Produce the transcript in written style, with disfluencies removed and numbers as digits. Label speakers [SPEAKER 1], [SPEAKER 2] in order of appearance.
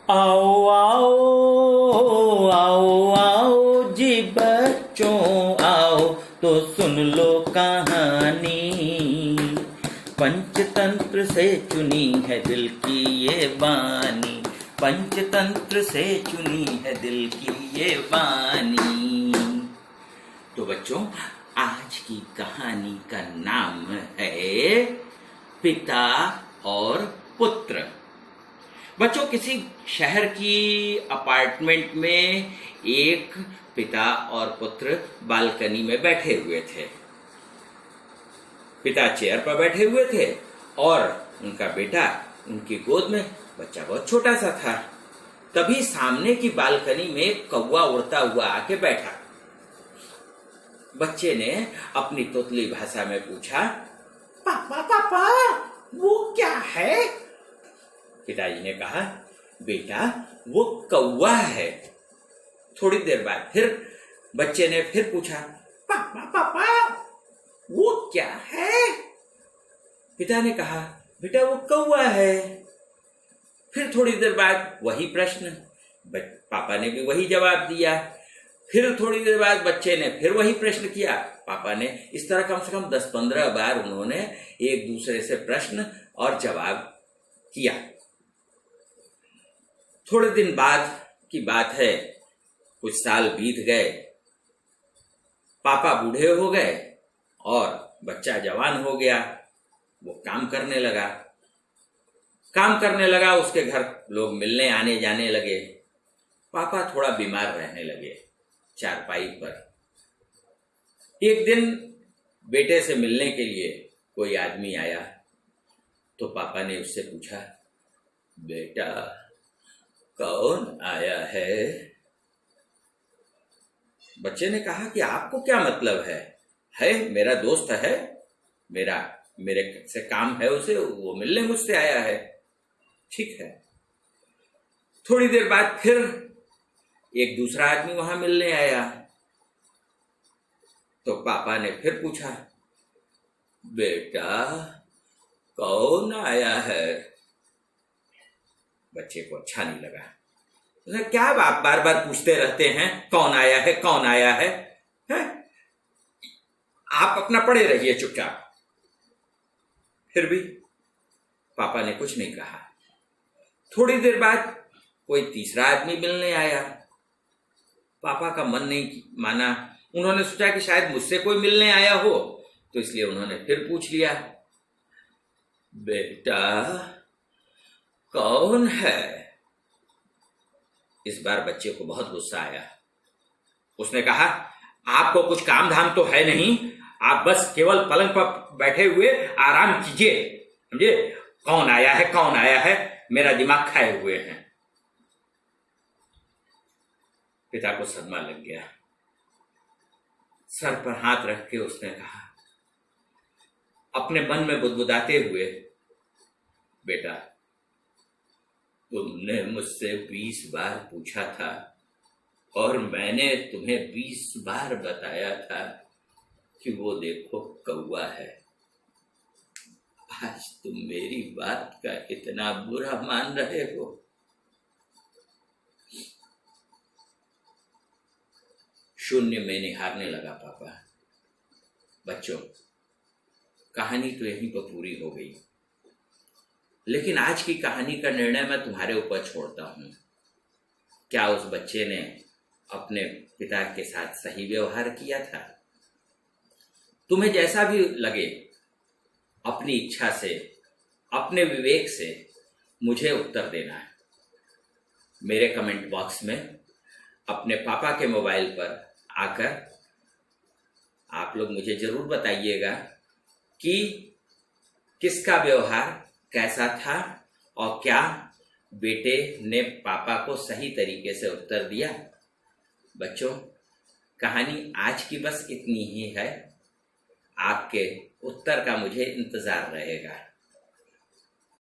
[SPEAKER 1] आओ आओ आओ आओ जी बच्चों आओ तो सुन लो कहानी। पंचतंत्र से चुनी है दिल की ये वाणी, पंचतंत्र से चुनी है दिल की ये वाणी। तो बच्चों, आज की कहानी का नाम है पिता और पुत्र। बच्चों, किसी शहर की अपार्टमेंट में एक पिता और पुत्र बालकनी में बैठे हुए थे। पिता चेयर पर बैठे हुए थे और उनका बेटा उनकी गोद में। बच्चा बहुत छोटा सा था। तभी सामने की बालकनी में एक कौवा उड़ता हुआ आके बैठा। बच्चे ने अपनी तोतली भाषा में पूछा, पापा पापा वो क्या है? पिताजी ने कहा, बेटा वो कौवा है। थोड़ी देर बाद फिर बच्चे ने फिर पूछा, पापा पापा वो क्या है? पिता ने कहा, बेटा वो कौवा है। फिर थोड़ी देर बाद वही प्रश्न, पापा ने भी वही जवाब दिया। फिर थोड़ी देर बाद बच्चे ने फिर वही प्रश्न किया, पापा ने। इस तरह कम से कम 10-15 बार उन्होंने एक दूसरे से प्रश्न और जवाब किया। थोड़े दिन बाद की बात है, कुछ साल बीत गए। पापा बूढ़े हो गए और बच्चा जवान हो गया। वो काम करने लगा। उसके घर लोग मिलने आने जाने लगे। पापा थोड़ा बीमार रहने लगे चारपाई पर। एक दिन बेटे से मिलने के लिए कोई आदमी आया तो पापा ने उससे पूछा, बेटा कौन आया है? बच्चे ने कहा कि आपको क्या मतलब है मेरा दोस्त है, मेरे से काम है उसे, वो मिलने मुझसे आया है। ठीक है। थोड़ी देर बाद फिर एक दूसरा आदमी वहां मिलने आया तो पापा ने फिर पूछा, बेटा कौन आया है? बच्चे को अच्छा नहीं लगा। उसने, क्या आप बार बार पूछते रहते हैं कौन आया है, कौन आया है? आप अपना पड़े रहिए चुपचाप। फिर भी पापा ने कुछ नहीं कहा। थोड़ी देर बाद कोई तीसरा आदमी मिलने आया। पापा का मन नहीं माना। उन्होंने सोचा कि शायद मुझसे कोई मिलने आया हो, तो इसलिए उन्होंने फिर पूछ लिया, बेटा कौन है? इस बार बच्चे को बहुत गुस्सा आया। उसने कहा, आपको कुछ काम धाम तो है नहीं, आप बस केवल पलंग पर बैठे हुए आराम कीजिए, समझे? कौन आया है, मेरा दिमाग खाए हुए हैं। पिता को सदमा लग गया। सर पर हाथ रख के उसने कहा, अपने मन में बुदबुदाते हुए, बेटा तुमने मुझसे 20 बार पूछा था और मैंने तुम्हें 20 बार बताया था कि वो देखो कौवा है। आज तुम मेरी बात का इतना बुरा मान रहे हो। शून्य में निहारने लगा पापा। बच्चों, कहानी तो यहीं पर पूरी हो गई, लेकिन आज की कहानी का निर्णय मैं तुम्हारे ऊपर छोड़ता हूं। क्या उस बच्चे ने अपने पिता के साथ सही व्यवहार किया था? तुम्हें जैसा भी लगे, अपनी इच्छा से, अपने विवेक से मुझे उत्तर देना है। मेरे कमेंट बॉक्स में अपने पापा के मोबाइल पर आकर आप लोग मुझे जरूर बताइएगा कि किसका व्यवहार कैसा था और क्या बेटे ने पापा को सही तरीके से उत्तर दिया। बच्चों, कहानी आज की बस इतनी ही है। आपके उत्तर का मुझे इंतजार रहेगा।